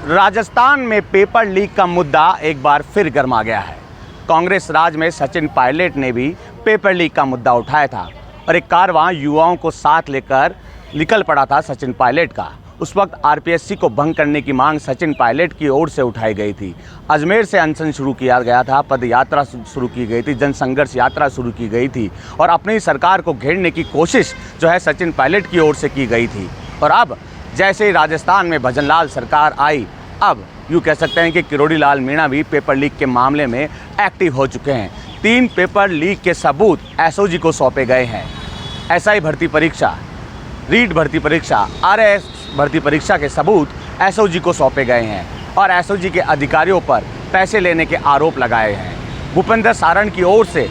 राजस्थान में paper leak का मुद्दा एक बार फिर गर्मा गया है। कांग्रेस राज में सचिन पायलट ने भी पेपर लीक का मुद्दा उठाया था और एक कारवां युवाओं को साथ लेकर निकल पड़ा था सचिन पायलट का। उस वक्त आरपीएससी को भंग करने की मांग सचिन पायलट की ओर से उठाई गई थी। अजमेर से अनशन शुरू किया गया था, पद यात्रा शुरू की गई थी, जन संघर्ष यात्रा शुरू की गई थी और अपनी सरकार को घेरने की कोशिश जो है सचिन पायलट की ओर से की गई थी। और अब जैसे ही राजस्थान में भजनलाल सरकार आई, अब यूँ कह सकते हैं कि किरोड़ी लाल मीणा भी पेपर लीक के मामले में एक्टिव हो चुके हैं। 3 पेपर लीक के सबूत एसओजी को सौंपे गए हैं। एसआई भर्ती परीक्षा, रीट भर्ती परीक्षा, आरएएस भर्ती परीक्षा के सबूत एसओजी को सौंपे गए हैं और एसओजी के अधिकारियों पर पैसे लेने के आरोप लगाए हैं। भूपेंद्र सारण की ओर से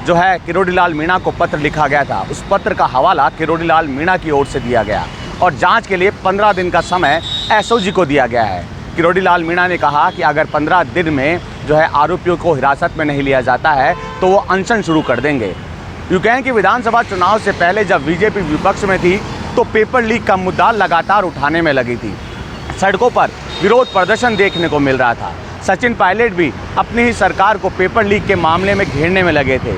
जो है किरोड़ी लाल मीणा को पत्र लिखा गया था, उस पत्र का हवाला किरोड़ी लाल मीणा की ओर से दिया गया और जांच के लिए 15 दिन का समय एसओजी को दिया गया है। किरोड़ी लाल मीणा ने कहा कि अगर 15 दिन में जो है आरोपियों को हिरासत में नहीं लिया जाता है तो वो अनशन शुरू कर देंगे। यूँ कहें कि विधानसभा चुनाव से पहले जब बीजेपी विपक्ष में थी तो पेपर लीक का मुद्दा लगातार उठाने में लगी थी। सड़कों पर विरोध प्रदर्शन देखने को मिल रहा था। सचिन पायलट भी अपनी ही सरकार को पेपर लीक के मामले में घेरने में लगे थे।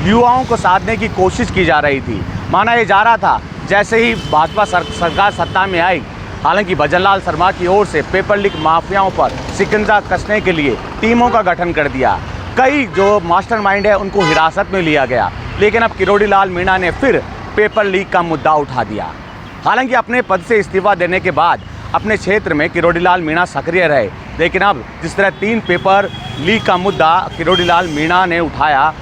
युवाओं को साधने की कोशिश की जा रही थी। माना ये जा रहा था जैसे ही भाजपा सरकार सत्ता में आई, हालांकि भजनलाल शर्मा की ओर से पेपर लीक माफियाओं पर शिकंजा कसने के लिए टीमों का गठन कर दिया। कई जो मास्टरमाइंड है उनको हिरासत में लिया गया, लेकिन अब किरोड़ी लाल मीणा ने फिर पेपर लीक का मुद्दा उठा दिया। हालांकि अपने पद से इस्तीफा देने के बाद अपने क्षेत्र में किरोड़ी लाल मीणा सक्रिय रहे, लेकिन अब जिस तरह 3 पेपर लीक का मुद्दा किरोड़ी लाल मीणा ने उठाया,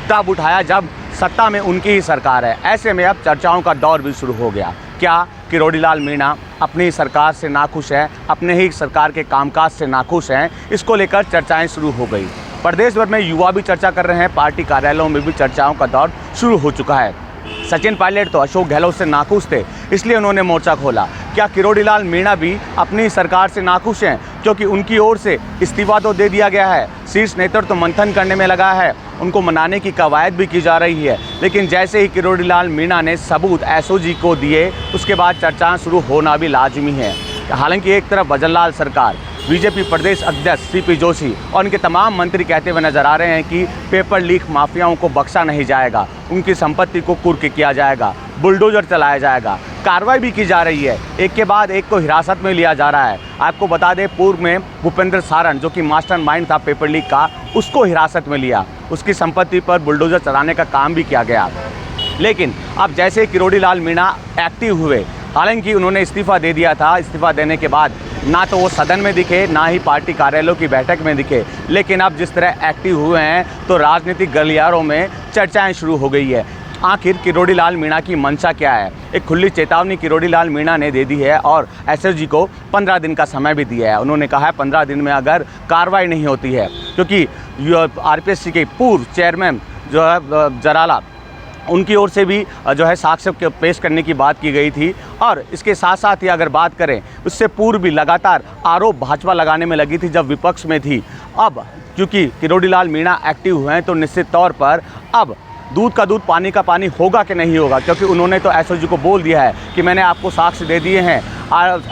तब उठाया जब सत्ता में उनकी ही सरकार है। ऐसे में अब चर्चाओं का दौर भी शुरू हो गया। क्या किरोड़ी लाल मीणा अपनी सरकार से नाखुश है, अपने ही सरकार के कामकाज से नाखुश हैं? इसको लेकर चर्चाएं शुरू हो गई। प्रदेश भर में युवा भी चर्चा कर रहे हैं, पार्टी कार्यालयों में भी चर्चाओं का दौर शुरू हो चुका है। सचिन पायलट तो अशोक गहलोत से नाखुश थे, इसलिए उन्होंने मोर्चा खोला। क्या किरोड़ी लाल मीणा भी अपनी सरकार से नाखुश हैं, क्योंकि उनकी ओर से इस्तीफा तो दे दिया गया है, शीर्ष नेतृत्व तो मंथन करने में लगा है, उनको मनाने की कवायद भी की जा रही है, लेकिन जैसे ही किरोड़ी लाल मीणा ने सबूत एसओजी को दिए, उसके बाद चर्चाएं शुरू होना भी लाजमी है। हालांकि एक तरफ भजनलाल सरकार, बीजेपी प्रदेश अध्यक्ष सीपी जोशी और उनके तमाम मंत्री कहते हुए नजर आ रहे हैं कि पेपर लीक माफियाओं को बख्शा नहीं जाएगा, उनकी संपत्ति को कुर्क किया जाएगा, बुलडोजर चलाया जाएगा, कार्रवाई भी की जा रही है, एक के बाद एक को हिरासत में लिया जा रहा है। आपको बता दें, पूर्व में भूपेंद्र सारण जो कि मास्टरमाइंड था पेपर लीक का, उसको हिरासत में लिया, उसकी संपत्ति पर बुलडोजर चलाने का काम भी किया गया। लेकिन अब जैसे किरोड़ी लाल मीणा एक्टिव हुए, हालांकि उन्होंने इस्तीफा दे दिया था, इस्तीफा देने के बाद ना तो वो सदन में दिखे, ना ही पार्टी कार्यालयों की बैठक में दिखे, लेकिन अब जिस तरह एक्टिव हुए हैं तो राजनीतिक गलियारों में चर्चाएं शुरू हो गई है। आखिर किरोड़ी लाल मीणा की मंशा क्या है? एक खुली चेतावनी किरोड़ी लाल मीणा ने दे दी है और एसओजी को 15 दिन का समय भी दिया है। उन्होंने कहा है 15 दिन में अगर कार्रवाई नहीं होती है, क्योंकि आरपीएससी के पूर्व चेयरमैन जो है जराला, उनकी ओर से भी जो है साक्ष्य पेश करने की बात की गई थी। और इसके साथ साथ ही अगर बात करें, उससे पूर्व भी लगातार आरोप भाजपा लगाने में लगी थी जब विपक्ष में थी। अब क्योंकि किरोड़ी लाल मीणा एक्टिव हुए हैं तो निश्चित तौर पर अब दूध का दूध पानी का पानी होगा कि नहीं होगा, क्योंकि उन्होंने तो एसओजी को बोल दिया है कि मैंने आपको साक्ष्य दे दिए हैं।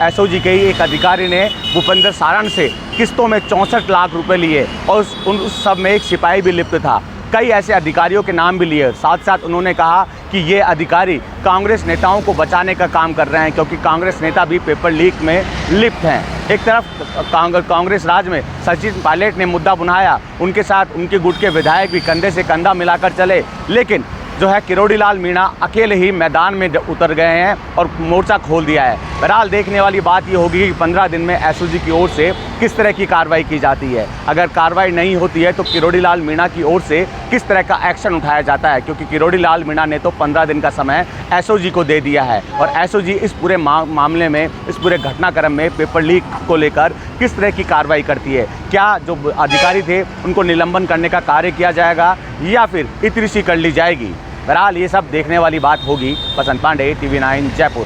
एसओजी के ही एक अधिकारी ने भूपेंद्र सारण से किस्तों में 64 लाख रुपए लिए और उस सब में एक सिपाही भी लिप्त था। कई ऐसे अधिकारियों के नाम भी लिए। साथ साथ उन्होंने कहा कि ये अधिकारी कांग्रेस नेताओं को बचाने का काम कर रहे हैं, क्योंकि कांग्रेस नेता भी पेपर लीक में लिप्त हैं। एक तरफ कांग्रेस राज में सचिन पायलट ने मुद्दा बुनाया, उनके साथ उनके गुट के विधायक भी कंधे से कंधा मिलाकर चले, लेकिन जो है किरोड़ी लाल मीणा अकेले ही मैदान में उतर गए हैं और मोर्चा खोल दिया है। बहरहाल देखने वाली बात ये होगी कि 15 दिन में एसओजी की ओर से किस तरह की कार्रवाई की जाती है। अगर कार्रवाई नहीं होती है तो किरोड़ी लाल मीणा की ओर से किस तरह का एक्शन उठाया जाता है, क्योंकि किरोड़ी लाल मीणा ने तो 15 दिन का समय एसओजी को दे दिया है और एसओजी इस पूरे मामले में, इस पूरे घटनाक्रम में पेपर लीक को लेकर किस तरह की कार्रवाई करती है। क्या जो अधिकारी थे उनको निलंबन करने का कार्य किया जाएगा या फिर इतनी सी कर ली जाएगी? बहरहाल ये सब देखने वाली बात होगी। बसंत पांडे, TV9 जयपुर।